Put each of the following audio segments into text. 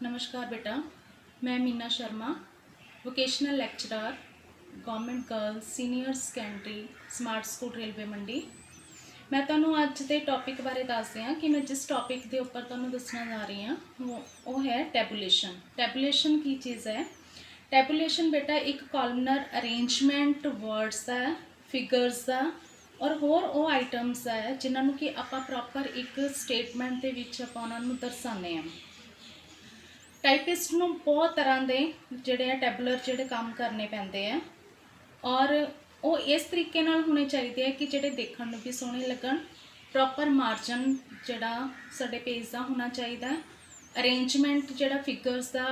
नमस्कार बेटा, मैं Meena Sharma, vocational lecturer, government girls senior secondary smart school railway Mandi. मैं तुहानूं अज के टॉपिक बारे दस दी कि मैं जिस टॉपिक के उपर तुहानूं दसना जा रही हाँ वो है टैबूलेशन। टैबूलेशन की चीज़ है? टैबूलेशन बेटा एक कॉलमनर अरेंजमेंट वर्ड्स का, फिगर्स का और होर वो आइटम्स है जिन्होंने कि आप प्रॉपर एक स्टेटमेंट के विच आपां उन्हां नूं दर्शाने हैं। टाइपिस्ट नूं बहुत तरह के जिहड़े टैबूलर जिहड़े काम करने पैंदे हैं और वो इस तरीके नाल होने चाहिए कि जिहड़े देखण नूं भी सोहणे लगन। प्रॉपर मार्जन जिहड़ा साडे पेज का होना चाहिए, अरेंजमेंट जिहड़ा फिगर्स का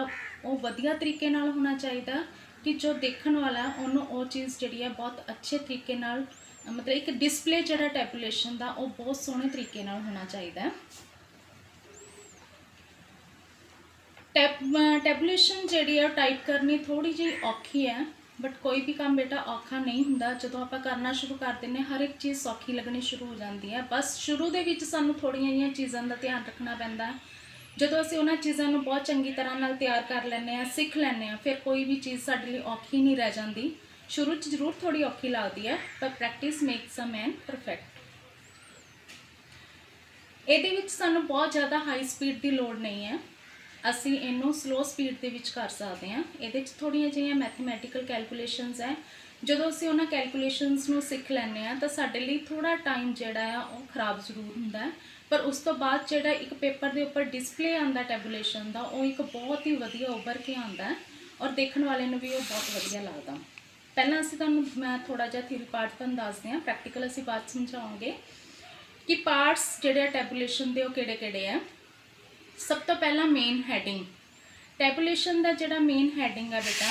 वो वधिया तरीके नाल होना चाहिए कि जो देखण वाला उन्होंने वो चीज़ जिहड़ी है बहुत अच्छे तरीके नाल, मतलब एक डिस्पले जिहड़ा टैबूलेशन का वो बहुत सोहणे तरीके नाल होना चाहिए। टैबूलेशन जिहड़ी है टाइप करनी थोड़ी जी औखी है, बट कोई भी काम बेटा औखा नहीं हुंदा। जो आप करना शुरू कर दें हर एक चीज़ सौखी लगनी शुरू हो जाती है। बस शुरू दे विच सानूं थोड़ियां जिहियां चीज़ों का ध्यान रखना पैंदा है। जो असीं उन्हां चीज़ों को बहुत चंगी तरह नाल तैयार कर लैंदे सीख लैंदे फिर कोई भी चीज़ साडे लई औखी नहीं रह जाती। शुरू च जरूर थोड़ी औखी लगती है, पर practice makes a man perfect. इहदे विच सानूं बहुत ज़्यादा हाई स्पीड की लोड़ नहीं है, असी इनू स्लो स्पीड के विच कर सकते हैं। ये थोड़िया जिहियां मैथमैटिकल कैलकुलेशनस है, जो असी उन्होंने कैलकुलेशनस नूं सीख लैंदे तो साडे लई थोड़ा टाइम जिहड़ा है वो खराब जरूर हुंदा है, पर उस तो बाद जिहड़ा एक पेपर के उपर डिस्पले आंदा टैबूलेशन का वो एक बहुत ही वधिया उभर के आंदा है और देखने वाले नूं भी वो बहुत वधिया लगता। पहलां असीं तुहानूं मैं थोड़ा जिहा थ्योरी पार्ट तुहानूं दसदे हां, प्रैक्टिकल असीं बाद समझावांगे कि पार्ट्स जिहड़े टैबूलेशन के वो किहड़े-किहड़े है। सब तो पहला मेन हैडिंग। टैबूलेशन का जिहड़ा मेन हैडिंग है बेटा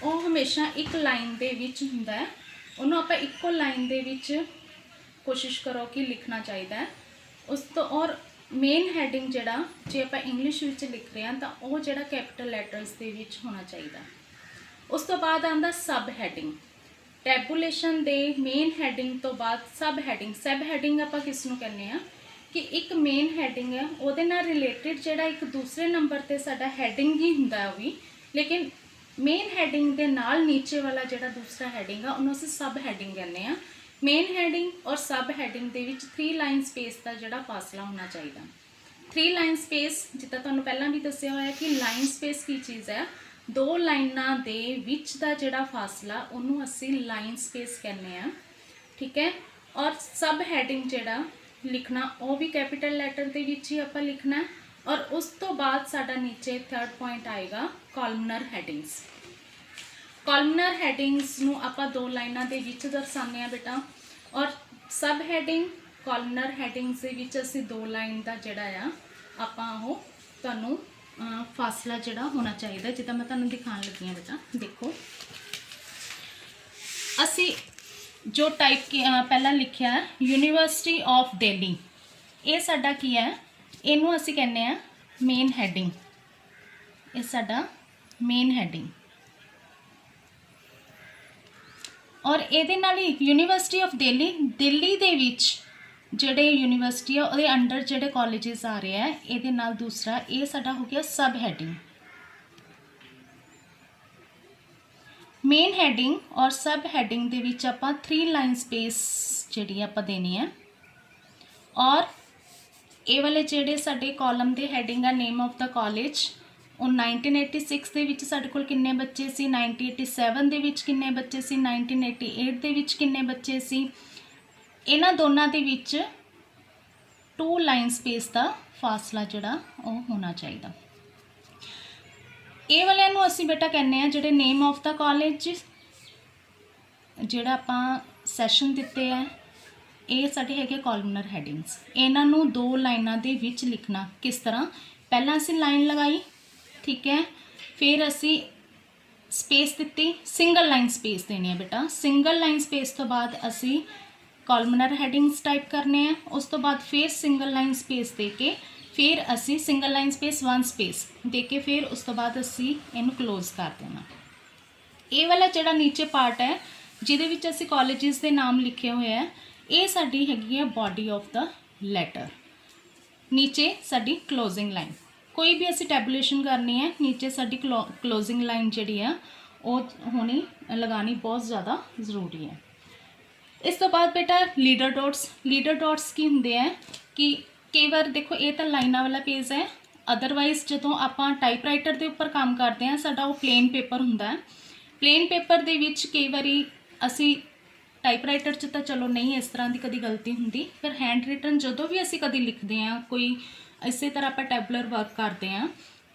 वो हमेशा एक लाइन दे विच हुंदा है। उन्होंने आप इक्को लाइन दे विच कोशिश करो कि लिखना चाहिए। उस तो और मेन हैडिंग जिहड़ा जे आप इंग्लिश विच लिख रहे हैं तो वो जिहड़ा कैपिटल लैटर्स दे विच होना चाहिए। उस तो बाद आंदा सब हैडिंग। टैबूलेशन दे मेन हैडिंग तो बाद सब हैडिंग आप किसनूं कहने हैं कि एक मेन हैडिंग है वो नाल रिलेटिड जिहड़ा एक दूसरे नंबर पर साडा हैडिंग ही हुंदा है भी, लेकिन मेन हैडिंग के नाल नीचे वाला जिहड़ा दूसरा हैडिंग है उन्होंने असीं सब हैडिंग कहने हैं। मेन हैडिंग और सब हैडिंग के विच 3 लाइन स्पेस का जिहड़ा फासला होना चाहिए। 3 लाइन स्पेस जिद्दां तुहानूं पहलां भी दस्सिया होया कि लाइन स्पेस की चीज़ है, 2 लाइनां दे विच दा जिहड़ा फासला उन्होंने असीं लाइन स्पेस कहने हैं, ठीक है। और सब हैडिंग जिहड़ा लिखना वो भी कैपिटल लैटर के विच ही आप लिखना है। और उस तो बाद साडा नीचे थर्ड पॉइंट आएगा कॉलमनर हैडिंग्स। कॉलमनर हैडिंग्स नूं आपां 2 लाइनां दे विच दर्शाने बेटा, और सब हैडिंग कॉलमनर हैडिंग्स दे विच असीं 2 लाइन का जिहड़ा आ आपां ओह तुहानूं फासला जिहड़ा होना चाहिए, जिद्दां मैं तुहानूं दिखाण लगी हां बेटा। देखो असीं जो टाइप पहला लिखा है यूनीवर्सिटी ऑफ दिल्ली, ये साडा की है, इनू असी कहने हैं मेन हैडिंग। ये साडा मेन हैडिंग और ये नाल यूनीवर्सिटी ऑफ दिल्ली, दिल्ली दे विच जिहड़े यूनीवर्सिटी है उहदे अंडर जिहड़े कॉलेजेस आ रहे हैं, ये नाल दूसरा ये साडा हो गया सब हैडिंग। मेन हैडिंग और सब हैडिंग के विच आपां 3 लाइन स्पेस जिहड़ी आपां देनी है। और ये वाले जिहड़े साडे कॉलम के हैडिंग है नेम ऑफ द कॉलेज, और 1986 के विच साडे कोल किन्ने बच्चे सी, 1987 के विच किन्ने बच्चे सी, 1988 के विच किन्ने बच्चे सी, इन्हां दोनों के विच 2 लाइन स्पेस का फासला जिहड़ा वो होना चाहिए। ये वाले असी बेटा कहने हैं जिहड़े नेम ऑफ द कॉलेज जिहड़ा आपां सैशन दिते हैं, ये साडे हैगे कॉलमनर हैडिंग्स। इन्हां नूं 2 लाइनां दे विच लिखना किस तरह, पहला असी लाइन लगाई, ठीक है, फिर असी स्पेस दिती, सिंगल लाइन स्पेस देनी है बेटा। सिंगल लाइन स्पेस तो बाद असी कॉलमनर हैडिंग्स टाइप करने हैं, उस तो बाद फिर सिंगल लाइन स्पेस दे के फिर असी सिंगल लाइन स्पेस 1 स्पेस दे के फिर उस तो बाद असी इनू क्लोज कर देना। ये वाला जिहड़ा नीचे पार्ट है जिहदे विच असी कॉलेजेस के नाम लिखे हुए हैं, ये साडी हैगी है बॉडी ऑफ द लैटर, नीचे साडी क्लोजिंग लाइन। कोई भी असी टैबूलेशन करनी है नीचे साडी क्लोजिंग लाइन जिहड़ी है वो होनी लगानी बहुत ज़्यादा ज़रूरी है। इस तो बाद बेटा लीडर डॉट्स की होंगे है कि कई बार देखो ये तो लाइना वाला पेज है, अदरवाइज जो आप टाइपराइटर के उपर काम करते हैं साडा वो प्लेन पेपर होंदा है। प्लेन पेपर दे विच कई बारी असी टाइपराइटर च तो चलो नहीं इस तरह की कभी गलती होंदी, फिर हैंड रिटन जो भी असी कभी लिखते हैं कोई इस तरह आप टैबुलर वर्क करते हैं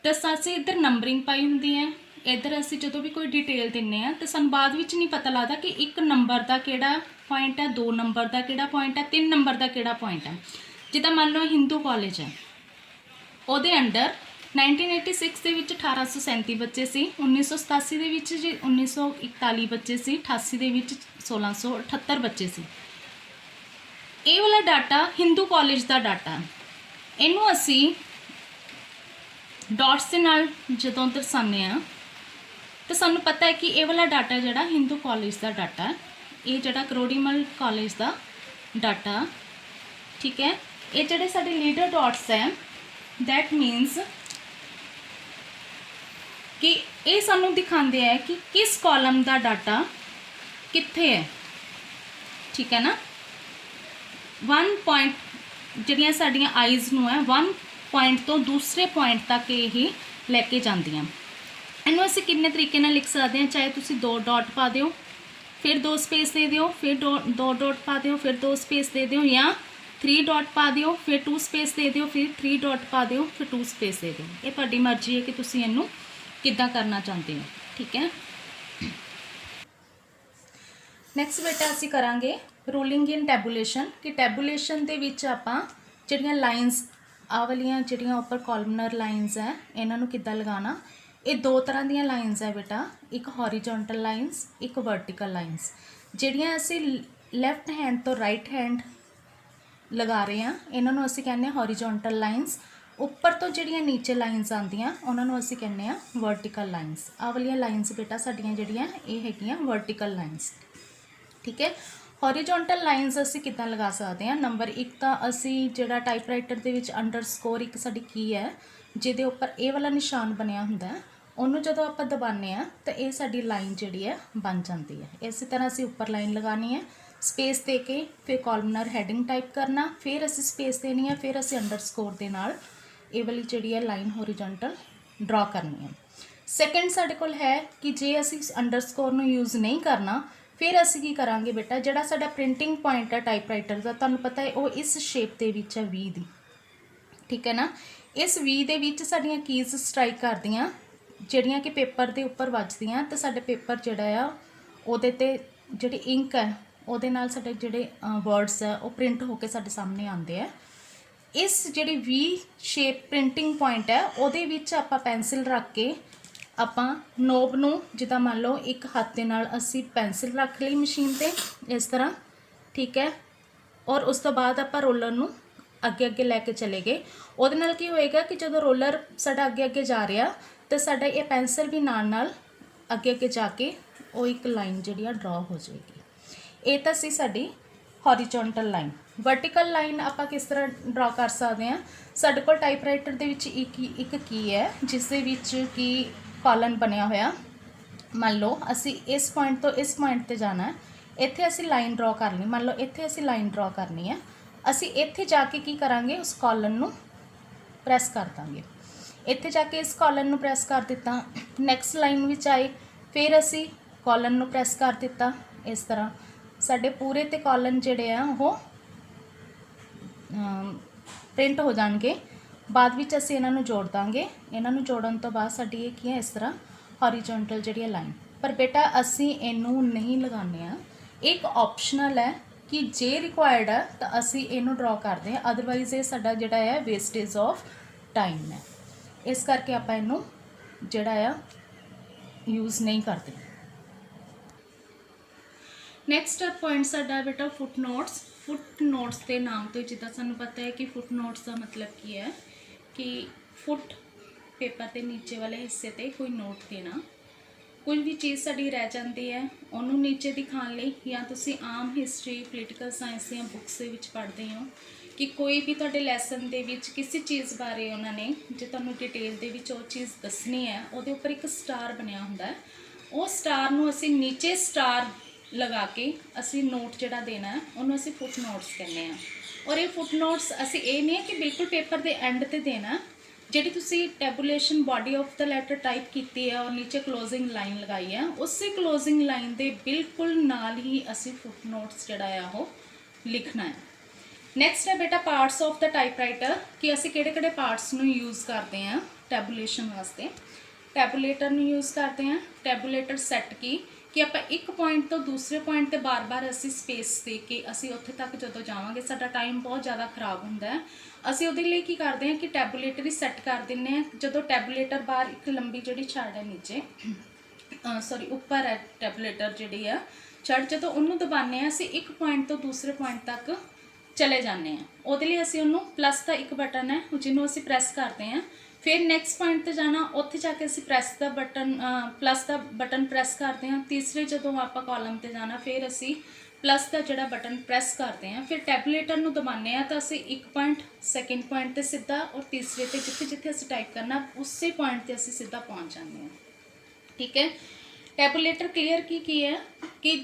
तो असी इधर नंबरिंग पाई होंदी है, इधर असी जो भी कोई डिटेल दिंने हैं तो सानूं बाद विच नहीं पता लगता कि एक नंबर का किहड़ा पॉइंट है, 2 नंबर का किहड़ा पॉइंट है, 3 नंबर का किहड़ा पॉइंट है। जिद्दां मान लो हिंदू कॉलेज है ਉਹਦੇ अंडर 1986 ਦੇ ਵਿੱਚ 1837 ਬੱਚੇ ਸੀ, 1987 ਦੇ ਵਿੱਚ ਜੀ 1941 ਬੱਚੇ ਸੀ, 88 ਦੇ ਵਿੱਚ 1678 ਬੱਚੇ ਸੀ। ਇਹ ਵਾਲਾ ਡਾਟਾ ਹਿੰਦੂ ਕਾਲਜ ਦਾ ਡਾਟਾ, ਇਹਨੂੰ ਅਸੀਂ ਡਾਟਸ ਦੇ ਨਾਲ ਜਦੋਂ ਦਰਸਾਉਂਦੇ ਆ ਤਾਂ ਸਾਨੂੰ ਪਤਾ ਹੈ ਕਿ ਇਹ ਵਾਲਾ ਡਾਟਾ ਜਿਹੜਾ ਹਿੰਦੂ ਕਾਲਜ ਦਾ ਡਾਟਾ, ਇਹ ਜਿਹੜਾ ਕਰੋੜੀਮਲ ਕਾਲਜ ਦਾ ਡਾਟਾ, ਠੀਕ ਹੈ। ਇਹ ਜਿਹੜੇ ਸਾਡੇ ਲੀਡਰ ਡਾਟਸ ਹੈ दैट मीनस कि ये सानू दिखाते हैं कि किस कॉलम का डाटा कित्थे है, ठीक है ना। 1 पॉइंट जिहड़ियां साडियां आईज़ नूं है 1 पॉइंट तो दूसरे पॉइंट तक यही लैके जांदियां। इहनूं असीं किन्ने तरीके नाल लिख सकते हैं, चाहे तुसीं 2 डॉट पा दिओ फिर 2 स्पेस दे दिओ, फिर 2 डॉट पा दिओ फिर 2 स्पेस दे दिओ, या 3 डॉट पा दिओ फिर 2 स्पेस दे दिओ, फिर 3 डॉट पा दिओ फिर 2 स्पेस दे दिओ। ये तुहाडी मर्जी है कि तुसीं इहनूं किद्दां करना चाहते हो, ठीक है। नैक्सट बेटा असीं करांगे रूलिंग इन टैबूलेशन, कि टैबूलेशन दे विच आपां जिहड़ियां लाइनस आ वालियां जिहड़ियां उपर कॉलमनर लाइनस है इन्हां नूं किद्दां लगाना। ये 2 तरह दीयां लाइनस है बेटा, एक हॉरीजोंटल लाइनस एक वर्टिकल लाइनस। जिहड़ियां असीं लैफ्ट हैंड तो राइट हैंड लगा रहे हैं इन्हों असी कहने हॉरीजोंटल लाइनस, उपर तो जिहड़ियां नीचे लाइनस आंदियां उन्होंने असी कहने वर्टिकल लाइनस। आ वालियां लाइनस बेटा साडियां जिहड़ियां ये हैगियां वर्टिकल लाइनस, ठीक है। हॉरीजोंटल लाइनस असी किद्दां लगा सकते हैं। नंबर 1 तो असी जिहड़ा टाइपराइटर दे विच अंडरस्कोर एक साडी की है जिहदे उपर ये वाला निशान बनिया हुंदा है, उन्होंने जो आप दबाने तो ये साडी लाइन जिहड़ी है बन जाती है। इस तरह असी उपर लाइन लगानी है, स्पेस दे के फिर कॉलमनर हैडिंग टाइप करना, फिर असी स्पेस देनी है, फिर असी अंडरस्कोर दे नाल ये वाली जिहड़ी है लाइन हॉरीजोंटल ड्रॉ करनी है। सैकेंड साडे कोल है कि जे असी अंडरस्कोर नूं यूज़ नहीं करना फिर असी की करांगे बेटा, जिहड़ा साडा प्रिंटिंग पॉइंट है टाइपराइटर का तुहानूं पता है वो इस शेप दे विच है वी दी, ठीक है ना। इस वी दे विच साडियां कीज़ स्ट्राइक करदियां जिहड़ियां कि पेपर दे उपर वजदियां तो साडे पेपर जिहड़ा आ उहदे ते जिहड़ी इंक है ਉਹਦੇ ਨਾਲ ਸਾਡੇ ਜਿਹੜੇ वर्ड्स है वो प्रिंट होकर साडे सामने आते हैं। इस जिहड़ी वी शेप प्रिंटिंग पॉइंट है ਉਹਦੇ ਵਿੱਚ ਆਪਾਂ ਪੈਨਸਿਲ ਰੱਖ ਕੇ ਆਪਾਂ ਨੋਬ ਨੂੰ ਜਿੱਦਾਂ ਮੰਨ ਲਓ ਇੱਕ ਹੱਥ ਦੇ ਨਾਲ ਅਸੀਂ ਪੈਨਸਿਲ ਰੱਖ ਲਈ ਮਸ਼ੀਨ ਤੇ ਇਸ ਤਰ੍ਹਾਂ, ਠੀਕ ਹੈ। ਔਰ ਉਸ ਤੋਂ ਬਾਅਦ ਆਪਾਂ ਰੋਲਰ ਨੂੰ ਅੱਗੇ ਅੱਗੇ ਲੈ ਕੇ ਚਲੇ ਗਏ। ਉਹਦੇ ਨਾਲ ਕੀ ਹੋਏਗਾ ਕਿ ਜਦੋਂ ਰੋਲਰ ਸਾਡਾ ਅੱਗੇ ਅੱਗੇ ਜਾ ਰਿਹਾ ਤਾਂ ਸਾਡਾ ਇਹ ਪੈਨਸਿਲ ਵੀ ਨਾਲ ਨਾਲ ਅੱਗੇ ਅੱਗੇ ਜਾ ਕੇ ਉਹ ਇੱਕ ਲਾਈਨ ਜਿਹੜੀ ਆ ਡਰਾ ਹੋ ਜਾਏਗੀ। ਇਹ ਤਾਂ ਸੀ ਸਾਡੀ हॉरीजोंटल लाइन। वर्टिकल लाइन आप किस तरह ड्रॉ कर सकते हैं। साडे कोल टाइपराइटर दे विच एक की है जिस दे विच की कॉलन बनया होया। मान लो असी इस पॉइंट तो इस पॉइंट ते जाना है, इत्थे असी लाइन ड्रॉ करनी, मान लो इत्थे असी लाइन ड्रॉ करनी है, असी इत्थे जाके की करांगे उस कॉलन नूं प्रैस कर देंगे। इत्थे जाके इस कॉलन नूं प्रैस कर दिता, नैक्सट लाइन विच आए फिर असी कॉलन नूं प्रैस कर दिता। इस तरह साडे पूरे ते कॉलन जिहड़े आ वो प्रिंट हो जाएंगे। बाद विच असीं इन्हां नूं जोड़ दांगे। इन्हां नूं जोड़न तो बाद साडी ये की है इस तरह हॉरीजोंटल जिहड़ी लाइन। पर बेटा असीं इनू नहीं लगाने आ, एक ऑप्शनल है कि जे रिक्वायर्ड है तो असीं इनू ड्रॉ करते हैं, अदरवाइज ये साडा जिहड़ा है वेस्टेज ऑफ टाइम है। इस करके आपां इनू जिहड़ा है यूज़ नहीं करते। नैक्सट पॉइंट साडा बेटा फुट नोट्स। फुट नोट्स के नाम तो जिदा सानू पता है कि फुट नोट्स का मतलब की है कि फुट पेपर के नीचे वाले हिस्से ते कोई नोट देना। कोई भी चीज़ साडी रह जाती है उन्होंने नीचे दिखाने लई, या तुसी आम हिस्टरी पोलीटिकल साइंस दी बुक्स दे विच पढ़दे हो कि कोई भी तुहाडे लैसन दे विच किसी चीज़ बारे उन्होंने जो तुहानूं डिटेल दे विच वो चीज़ दसनी है, उहदे उपर एक स्टार बनया हुंदा है। वो स्टार नूं असीं नीचे स्टार लगा के असीं नोट जिहड़ा देना है उहनूं असीं फुट नोट्स कहने हैं। और ये फुट नोट्स असीं ये नहीं है कि बिल्कुल पेपर के एंड ते देना। जिहड़ी तुसीं tabulation body of the letter type की है और नीचे क्लोजिंग लाइन लगाई है, उसी क्लोजिंग लाइन के बिल्कुल नाल ही असीं फुट नोट्स जिहड़ा है वो लिखना है। नैक्सट है बेटा पार्ट्स ऑफ द टाइपराइटर कि असीं किहड़े-किहड़े पार्ट्स नूं यूज़ करते हैं टैबूलेशन वास्ते। टैबूलेटर नूं यूज़ करते हैं, टैबूलेटर सैट की कि आपां एक पॉइंट तो दूसरे पॉइंट ते बार बार असीं स्पेस दे के असीं उत्थे तक जदों जावांगे साडा टाइम बहुत ज़्यादा खराब हुंदा है। असीं उहदे लई की करदे हैं कि टैबूलेटर ही सैट कर दिंदे हैं। जदों टैबूलेटर बाहर एक लंबी जिहड़ी छड़ है नीचे सॉरी उपर है टैबूलेटर जिहड़ी है छड़, जदों उहनूं दबाने हैं असीं एक पॉइंट तो दूसरे पॉइंट तक चले जाते हैं। उहदे लई असीं उहनूं प्लस का एक बटन है जिन्हों असीं प्रैस करते हैं, फिर नैक्सट पॉइंट पर जाना, उत्थे जाके असीं प्रैस का बटन प्लस का बटन प्रैस करते हैं। तीसरे जदों आपां कॉलम पर जाना फिर असीं प्लस का जिहड़ा बटन प्रैस करते हैं। फिर टैबूलेटर नूं दबाने हैं तो असीं एक पॉइंट सैकेंड पॉइंट ते सीधा और तीसरे ते जिथे जिथे असीं टाइप करना उसी पॉइंट ते असीं सीधा पहुँच जाते हैं। ठीक है, टैबूलेटर क्लीयर की है कि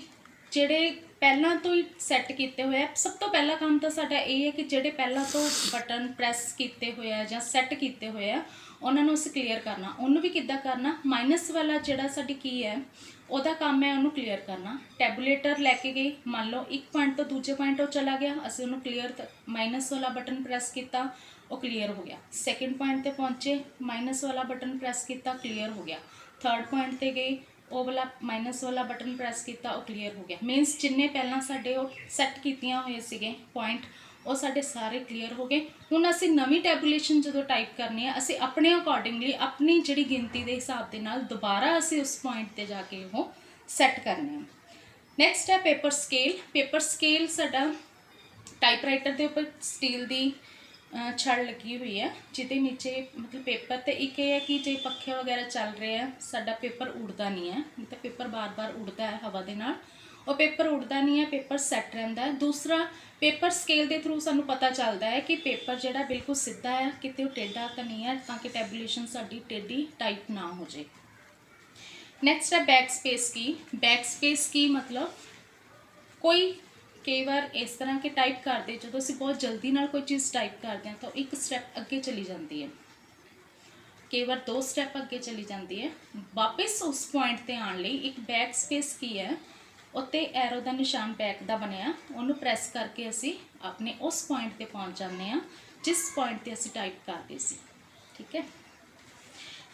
ਜਿਹੜੇ ਪਹਿਲਾਂ ਤੋਂ ਹੀ ਸੈੱਟ ਕੀਤੇ ਹੋਏ ਆ। ਸਭ ਤੋਂ ਪਹਿਲਾ ਕੰਮ ਤਾਂ ਸਾਡਾ ਇਹ ਹੈ ਕਿ ਜਿਹੜੇ ਪਹਿਲਾਂ ਤੋਂ ਬਟਨ ਪ੍ਰੈਸ ਕੀਤੇ ਹੋਏ ਆ ਜਾਂ ਸੈੱਟ ਕੀਤੇ ਹੋਏ ਆ ਉਹਨਾਂ ਨੂੰ ਅਸੀਂ ਕਲੀਅਰ ਕਰਨਾ। ਉਹਨੂੰ ਵੀ ਕਿੱਦਾਂ ਕਰਨਾ, ਮਾਈਨਸ ਵਾਲਾ ਜਿਹੜਾ ਸਾਡੀ ਕੀ ਹੈ ਉਹਦਾ ਕੰਮ ਹੈ ਉਹਨੂੰ ਕਲੀਅਰ ਕਰਨਾ। ਟੈਬੂਲੇਟਰ ਲੈ ਕੇ ਗਈ, ਮੰਨ ਲਓ ਇੱਕ ਪੁਆਇੰਟ ਤੋਂ ਦੂਜੇ ਪੁਆਇੰਟ ਉਹ ਚਲਾ ਗਿਆ, ਅਸੀਂ ਉਹਨੂੰ ਕਲੀਅਰ ਮਾਈਨਸ ਵਾਲਾ ਬਟਨ ਪ੍ਰੈਸ ਕੀਤਾ, ਉਹ ਕਲੀਅਰ ਹੋ ਗਿਆ। ਸੈਕਿੰਡ ਪੁਆਇੰਟ ਤੇ ਪਹੁੰਚੇ, ਮਾਈਨਸ ਵਾਲਾ ਬਟਨ ਪ੍ਰੈਸ ਕੀਤਾ, ਕਲੀਅਰ ਹੋ ਗਿਆ। थर्ड पॉइंट ते गई, वो वाला माइनस वाला बटन प्रैस किया, वो क्लीयर हो गया। मीनस जिन्ने पहला साडे वो सैट कीतियां हुए सीगे पॉइंट वो साडे सारे क्लीयर हो गए। हुण असीं नवीं टैबूलेशन जदों टाइप करनी है असीं अपने अकॉर्डिंगली अपनी जिहड़ी गिनती के हिसाब के नाल दोबारा असीं उस पॉइंट ते जाके वो सैट करने हैं। नैक्सट है पेपर स्केल। पेपर स्केल साडा टाइपराइटर के उपर स्टील की छड़ लगी हुई है जिहदे नीचे मतलब पेपर तो एक है कि जो पखे वगैरह चल रहे हैं साडा पेपर उड़ता नहीं है, नहीं तो पेपर बार बार उड़ता है हवा के नाल, और पेपर उड़ता नहीं है, पेपर सैट रहिंदा है। दूसरा पेपर स्केल के थ्रू सानू पता चलता है कि पेपर जिहड़ा बिल्कुल सीधा है, किते टेढ़ा तो नहीं है, ताकि टैबूलेशन साडी टेढ़ी टाइप ना हो जाए। नैक्सट है बैक स्पेस की। बैक स्पेस की मतलब कोई कई बार इस तरह के टाइप करते जो असीं बहुत जल्दी नाल कोई चीज़ टाइप करते हैं तो एक स्टैप अगे चली जाती है, कई बार दो स्टैप अगे चली जाती है। वापस उस पॉइंट ते आने लई एक बैक स्पेस की है, उत्ते एरो का निशान बैक का बनया, उन्होंने प्रैस करके असी अपने उस पॉइंट ते पहुँच जाते हैं जिस पॉइंट ते असी टाइप करते सी। ठीक है,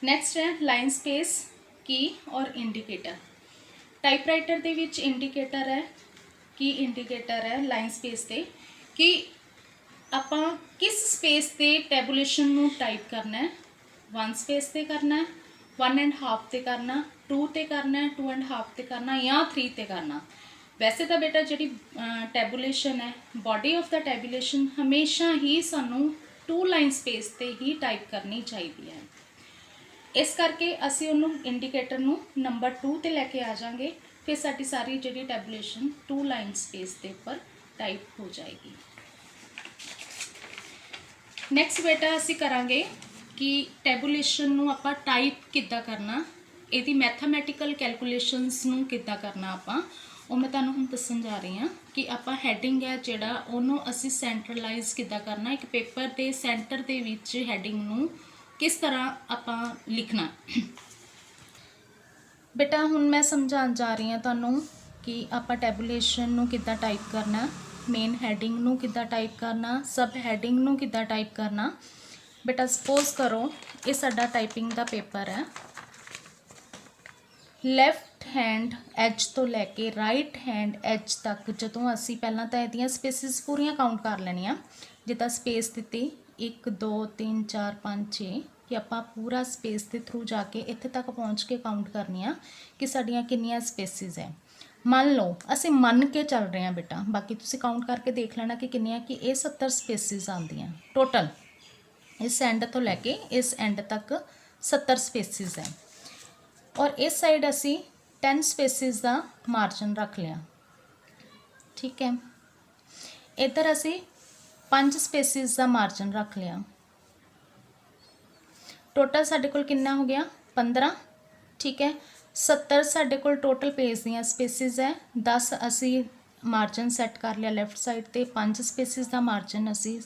नैक्सट है लाइन स्पेस की और इंडिकेटर। टाइपराइटर दे विच इंडिकेटर है की इंडिकेटर है लाइन स्पेस ते कि आपां किस स्पेस ते टैबूलेशन नूं टाइप करना है। 1 स्पेस ते करना है, 1.5 ते करना, 2 ते करना है, 2.5 ते करना या 3 ते करना। वैसे तो बेटा जी टैबूलेशन है बॉडी ऑफ द टैबूलेशन हमेशा ही सानू 2 लाइन स्पेस ते ही टाइप करनी चाहिए है। इस करके असी उन्होंने इंडिकेटर नूं नंबर 2 ते लैके आ जाएंगे, फिर साडी सारी जी टैबूलेशन 2 लाइन स्पेस के उपर टाइप हो जाएगी। नैक्सट बेटा असी करांगे कि टैबूलेशन नूं आपां टाइप किद्दां करना, इहदी मैथामैटिकल कैलकुलेशनस नूं किद्दां करना आपां वो मैं तुहानूं हुण दस्सण जा रही हाँ कि आपां हैडिंग है जिहड़ा उहनूं असी सैंट्रलाइज किद्दां करना, एक पेपर के सेंटर दे विच हैडिंग नूं किस तरह आपां लिखना। बेटा हुण मैं समझाउण जा रही हाँ तुहानूं कि आपां टैबूलेशन नूं किद्दां टाइप करना, मेन हैडिंग नूं किद्दां टाइप करना, सब हैडिंग नूं किद्दां टाइप करना। बेटा सपोज करो ये साडा टाइपिंग का पेपर है, लैफ्ट हैंड एज तो लैके राइट हैंड एज तक जदों असी पहलां तां इहदियां स्पेसिस पूरियां काउंट कर लैणियां, जिद्दां स्पेस दित्ती 1 2 3 4 5 6 कि आपां पूरा स्पेस के थ्रू जाके इत्थे तक पहुँच के काउंट करनी आ कि साड़ियाँ कितनियां स्पेसिस है। मान लो असी मन के चल रहे हैं बेटा, बाकी तुसी काउंट करके देख लेना कि कितनियां, कि ये 70 स्पेसिस आंदियां टोटल, इस एंड तो लैके इस एंड तक 70 स्पेसिस है। और इस साइड असी 10 स्पेसिस का मार्जिन रख लिया। ठीक है, इधर असी 5 स्पेसिस का मार्जिन रख लिया। टोटल साडे कोल कितना हो गया 15, ठीक है। 70 साडे कोल टोटल पेज दियाँ स्पेसिस है। 10 असी मार्जिन सैट कर लिया लैफ्ट साइड ते, 5 स्पेसिस का मार्जिन असी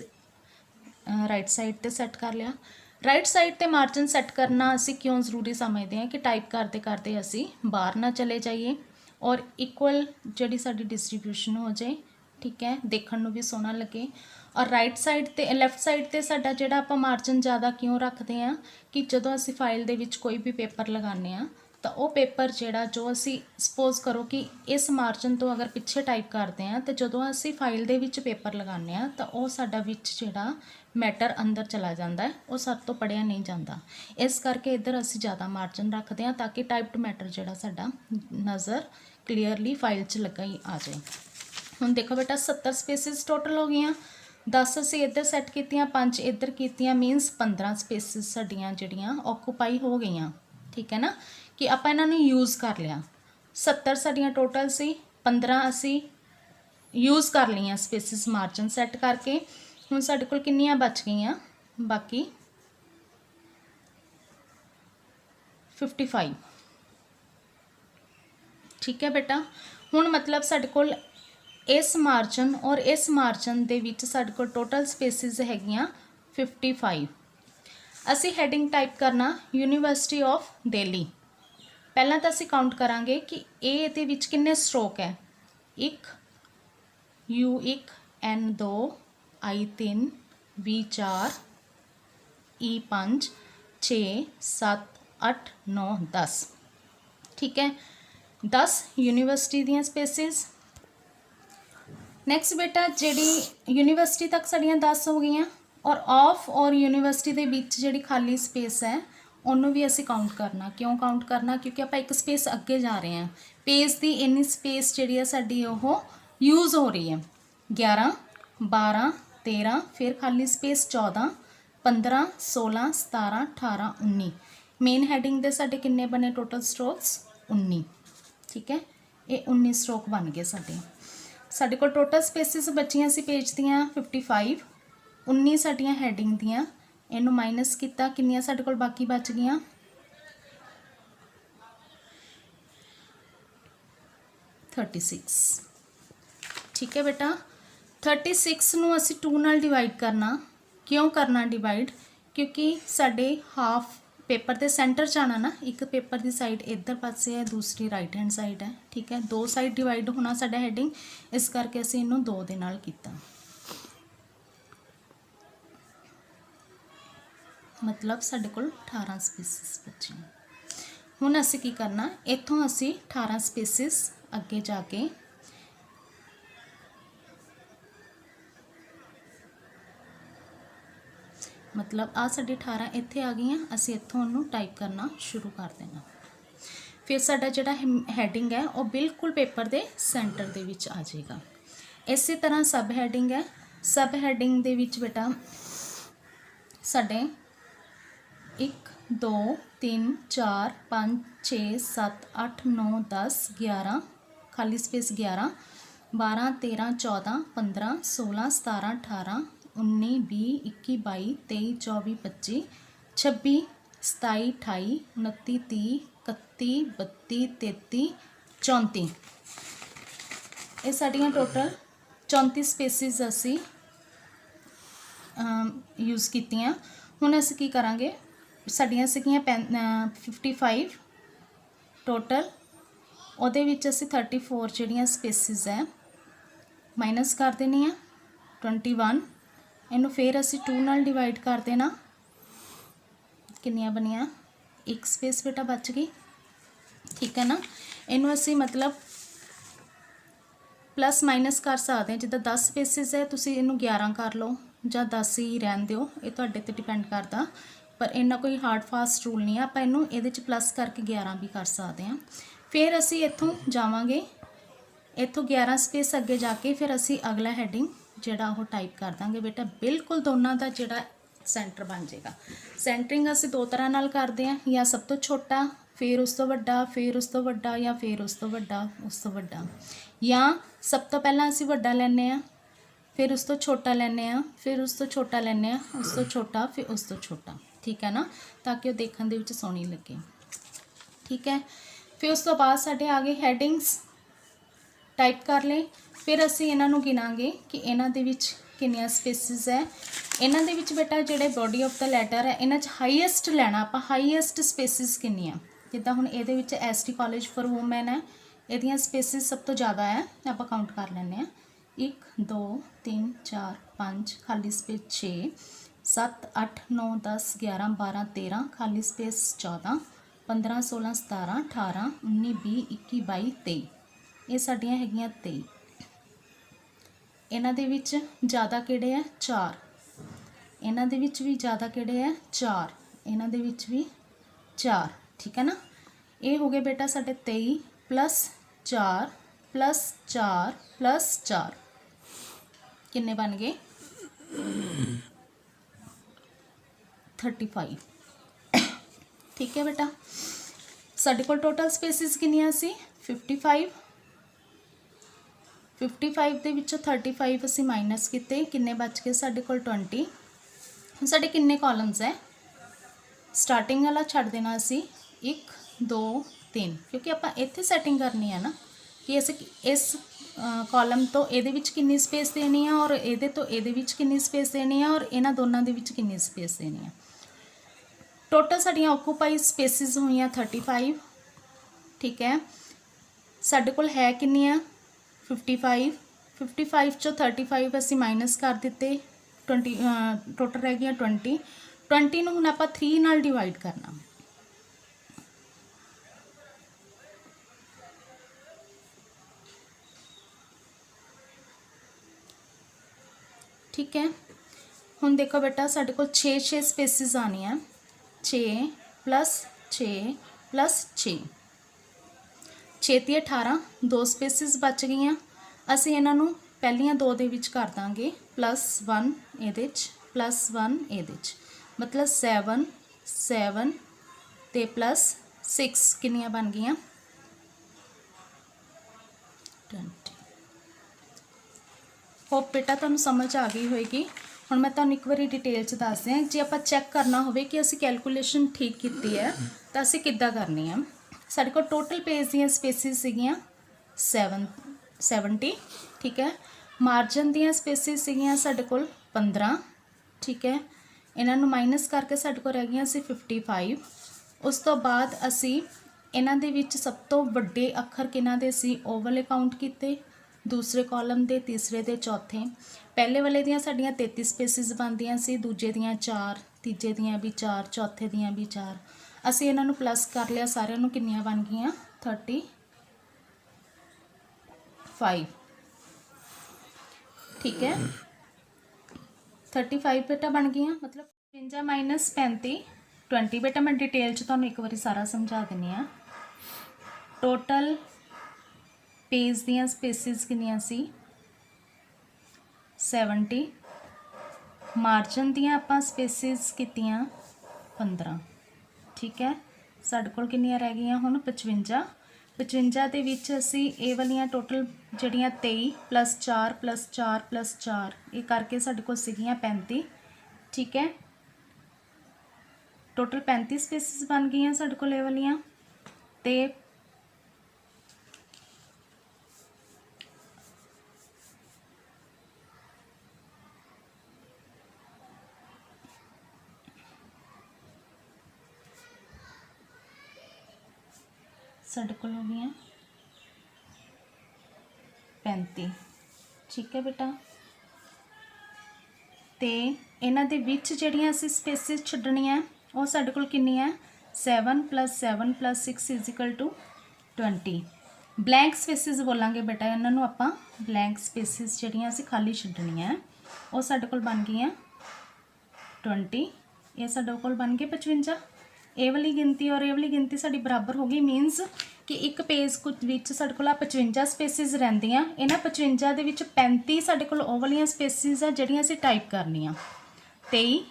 राइट साइड ते सैट कर लिया। राइट साइड ते मार्जिन सैट करना असी क्यों ज़रूरी समझते हैं कि टाइप करते करते असी बाहर ना चले जाइए और इक्वल जी साडी डिस्ट्रीब्यूशन हो जाए, ठीक है, देखने में भी सोहना लगे। और राइट साइड ते लैफ्ट साइड ते साडा जिहड़ा आपां मार्जिन ज़्यादा क्यों रखते हैं कि जदों असी फाइल दे विच कोई भी पेपर लगाने हैं तो वह पेपर जिहड़ा जो असी सपोज करो कि इस मार्जिन तो अगर पिछे टाइप करते हैं तो जदों असी फाइल दे विच पेपर लगाने हैं तो वह साडा विच जिहड़ा मैटर अंदर चला जाता है, वो साड तो पढ़िया नहीं जाता। इस करके इधर असी ज़्यादा मार्जिन रखते हैं ताकि टाइप्ड मैटर जिहड़ा साडा नज़र क्लीयरली फाइल च लगा ही आ जाए। हुण देखो बेटा 70 स्पेसिस टोटल हो गई, 10 असी इधर सैट कीतियां, 5 इधर कीतियां, मीनस 15 स्पेसिस साडियां जिहड़ियां ऑक्यूपाई हो गई, ठीक है ना, कि आपां इन्हां नूं यूज़ कर लिया। 70 साडियां टोटल सी, 15 असी यूज़ कर लियां स्पेसिस मार्जिन सैट करके। हुण साडे कोल किन्नियां बच गईयां, बाकी 55, ठीक है बेटा। हुण मतलब साडे कोल इस मार्जिन और इस मार्जिन दे विच साडे कोल टोटल स्पेसिस हैगियां 55। असी हैडिंग टाइप करना यूनीवर्सिटी ऑफ दिल्ली। पहला तो असी काउंट करांगे कि ए दे विच किन्ने स्ट्रोक है, 1, U 1, N 2, I 3, V 4, E 5, 6, 7, 8, 9, 10, ठीक है। 10 यूनीवर्सिटी दियां स्पेसिस। नैक्सट बेटा जिहड़ी यूनीवर्सिटी तक साड़ियाँ 10 हो गई, और ऑफ और यूनीवर्सिटी के बीच जिहड़ी खाली स्पेस है उन्होंने भी असी काउंट करना। क्यों काउंट करना, क्योंकि आप एक स्पेस अगे जा रहे हैं। पेज की इन्नी स्पेस जिहड़ी है साडी वो यूज़ हो रही है। 11, 12, 13, फिर खाली स्पेस 14, 15, 16, 17, 18, 19। मेन हैडिंग दे साडे किन्ने बने टोटल स्ट्रोक्स 19, ठीक है। ये 19 स्ट्रोक बन गए साडे। साडे कोल टोटल स्पेसिस बचियां सी पेज दियां 55, 19 साडियां हैडिंग दियां, इनू माइनस किया, किन्नियां साडे कोल बाकी बच गईयां 36, ठीक है बेटा। 36 नू असी 2 नाल डिवाइड करना। क्यों करना डिवाइड, क्योंकि साडे हाफ पेपर के सेंटर च आना ना, एक पेपर की साइड इधर पासे है, दूसरी राइट हैंड साइड है, ठीक है। 2 साइड डिवाइड होना साडा हैडिंग, इस करके असीं इनू 2 दे नाल कीता, मतलब साडे कोल 18 स्पेसिस बचे। हुण असीं की करना, इत्थों असीं 18 स्पेसिस अगे जाके मतलब आ साडी 18 इत्थे आ गई, असीं इत्थों उन्होंने टाइप करना शुरू कर देना। फिर साडा जिहड़ा हैडिंग है वो बिल्कुल पेपर के सेंटर दे विच आ जाएगा। इसी तरह सब हैडिंग है। सब हैडिंग दे विच बेटा साडे 1, 2, 3, 4, 5, 6, 7, 8, 9, 10, 11, खाली स्पेस 11, 12, 13, 14, 15, 16, 17, 18, 19, 20, 21, 22, 23, 24, 25, 26, 27, 28, 29, 30, 31, 32, 33, 34, ये साड़ियाँ टोटल 34 स्पेसिस असी यूज़ कीतियां। हुण असीं की करांगे, साड़ियाँ सीगियां 55 टोटल, उहदे विच असीं 34 जिहड़ियां स्पेसिस है माइनस कर देनी है 21, इनू फिर असीं 2 नाल डिवाइड कर देना, किन्नियां बनियां, 1 स्पेस बेटा बच गई, ठीक है ना। इनू असीं मतलब प्लस माइनस कर सकते हैं, जिद्दां 10 स्पेसिस है तुसीं इनू 11 कर लो ਜਾਂ 10 ही रहन दिओ, ये तुहाडे ते डिपेंड करता, पर इन्ना कोई हार्ड फास्ट रूल नहीं है। आपां इनू इहदे च प्लस करके 11 भी कर सकते हैं। फिर असीं इत्थों जावांगे, इत्थों 11 स्पेस अगे जाके फिर असीं अगला हैडिंग जिहड़ा वो टाइप कर देंगे बेटा, बिल्कुल दोनों का जिहड़ा सेंटर बन जाएगा। सेंटरिंग असीं 2 तरह नाल करते हैं, या सब तो छोटा फिर उस तो वड्डा, फिर उस तो वड्डा, या फिर उस तो वड्डा, उस तो वड्डा, या सब तो पहला असीं वड्डा लैने आ फिर उस तो छोटा लैने आ, फिर उस तो छोटा लैने आ, उस तो छोटा, फिर उस तो छोटा, ठीक है ना, ताकि वो देखने दे विच सोहनी लगे, ठीक है। फिर उस तो बाद साडे आ गए हैडिंग्स, टाइप कर ले। फिर असी इन्हां नूं गिनांगे कि इन्हां दे विच कितनियां स्पेसिस है। इन्हां दे विच बेटा जिहड़े बॉडी ऑफ द लैटर है इन्हां च हाईएस्ट लैना आपां, हाईएस्ट स्पेसिस कितनियां, जिद्दां हुण इहदे विच एसटी कॉलेज फॉर वूमेन है, इहदियां स्पेसिस सब तो ज़्यादा है, आपां काउंट कर लैंदे आ, 1 2 3 4 5 खाली स्पेस 6 7 8 9 10 11 12 13 खाली स्पेस 14 15 16 17 18 19 20 21 22 23, ये साडियां हैगियां 23। इन्हां दे विच ज़्यादा किहड़े है 4, इन्हां दे विच भी ज़्यादा किहड़े है 4, इन्हां दे विच भी 4, ठीक है ना। ये हो गए बेटा साडे 23 प्लस 4 प्लस 4 प्लस 4, किन्ने बन गए 35, ठीक है बेटा। साडे कोल टोटल स्पेसिस कितनियां सी 55, 55 दे विचों 35 असी माइनस किते, किन्ने बच गए साडे कोल 20। हुण साडे किन्ने कॉलम्स है, स्टार्टिंग वाला छड्ड देना असी 1 2 3, क्योंकि आपां इत्थे सैटिंग करनी है ना कि असी इस कॉलम तो इहदे विच कितनी स्पेस देनी है और इहदे तो इहदे विच कितनी स्पेस देनी है और इन्हां दोनों दे विच कितनी स्पेस देनी है। टोटल साडियां ऑक्यूपाई स्पेसिस हुई 35, ठीक है। साडे कोल है कितनियां 55, 55 चो 35 असी माइनस कर दिते, 20 टोटल रह गया 20, 20 नूं हुण आपां 3 नाल डिवाइड करना, ठीक है। हुण देखो बेटा साडे कोल 6 स्पेसिस आनियां, 6 प्लस 6 प्लस 6, 6 ती 18, 2 स्पेसिस बच गईयां। असीं इन्हां नूं पहलियां 2 दे विच कर दांगे +1 इहदे च +1 इहदे च, मतलब 7 7 ते +6 कितनियां बन गईयां 20। होप बेटा तुहानूं समझ आ गई होएगी। हुण मैं तुहानूं एक बारी डिटेल च दस दियां, जे आपां चैक करना होवे कि असीं कैलकुलेशन ठीक कीती है तो असीं किद्दां करनी है। साडे कोल टोटल पेज दियां स्पेसिस सीगियां 70, ठीक है। मार्जन दियां स्पेसिस सीगियां साडे कोल 15, ठीक है। इन्हां नूं माइनस करके साडे कोल रह गईयां सी 55। उस तो बाद असीं इन्हां दे विच सब तो वड्डे अखर किन्हां दे सी ओ वाले काउंट कीते, दूसरे कॉलम दे, तीसरे दे, चौथे। पहले वाले दियां साडियां 33 स्पेसिस बनदियां सी, दूजे दियां 4, तीजे दियां भी 4, चौथे दियां भी 4। असीं इन्हां नूं प्लस कर लिया, सारिਆਂ ਨੂੰ कितनियां बन गईयां 35, ठीक है। 35 बेटा बन गईयां, मतलब 55 माइनस 35 20। बेटा मैं डिटेल च तुहानूं एक बारी सारा समझा दिंदी हां। टोटल पेज दियां स्पेसिस कितनियां सी 70, मार्जन दियां आपां स्पेसिस कीतियां 15, ठीक है। साडे कोल कितनियां रह गईयां हुण 55, 55 दे विच असीं ए वालियां टोटल जिहड़ियां 23 + 4 + 4 + 4 ये करके साडे कोल सीगियां 35, ठीक है। टोटल 35 स्पेसिस बन गईयां साडे कोल ए वालियां ते साडे कोल हो गई 35, ठीक है बेटा। तो इन्हां दे विच जिहड़ियां असीं स्पेसिस छड्डणियां वो साडे कोल कितनियां 7 + 7 + 6 = 20। ब्लैंक स्पेसिस बोलांगे बेटा इन्हां नूं आपां, ब्लैंक स्पेसिस जिहड़ियां असीं खाली छड्डणियां वो साडे कोल बन गईयां 20, ये साडे कोल बन गए 55। ये वाली गिनती और ये वाली गिनती साडी बराबर हो गई, मीनस कि एक पेज विच साडे कोल 55 स्पेसिस रहिंदियां, इन्हां 55 दे विच 35 साडे कोल ओह वालियां स्पेसिस आ जिहड़ियां असीं टाइप करनियां, 23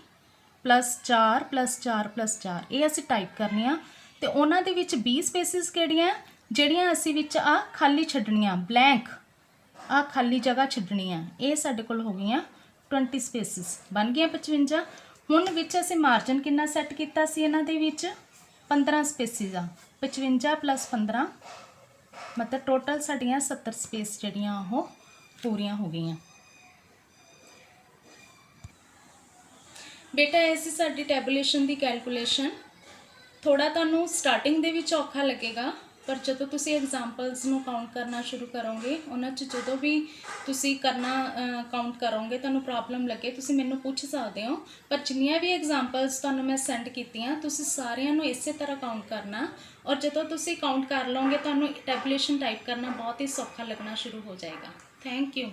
+ 4 + 4 + 4 ये असीं टाइप करनियां। ते उन्हां दे विच 20 स्पेसिस किहड़ियां जिहड़ियां असीं विच आ खाली छड्डणियां, ब्लैंक आ खाली जगह छड्डनी है। ये साडे कोल हो गई 20 स्पेसिस बन गई 55। हुण विच असीं मार्जन कितना सैट कीता सी इन्हां दे विच 15 स्पेसिस आ। 55 + 15 मतलब टोटल साडियां 70 स्पेस जिहड़ियां ओह पूरियां हो गईयां। बेटा ऐसी साडी टैबूलेशन की कैलकुलेशन थोड़ा तुहानूं स्टार्टिंग दे विच औखा लगेगा, पर जदों तुसीं एग्जाम्पल्स नूं काउंट करना शुरू करोगे, उन्हां च जदों भी तुसीं करना काउंट करोगे तुहानूं प्रॉब्लम लगे तुसीं मैनूं पुछ सकदे हो। पर जिन्नियां भी एग्जाम्पल्स तुहानूं मैं सेंड कीतियां तुसीं सारियां नूं इसे तरह काउंट करना, और जदों तुसीं काउंट कर लोगे तुहानूं टैबूलेशन टाइप करना बहुत ही सौखा लगना शुरू हो जाएगा। Thank you.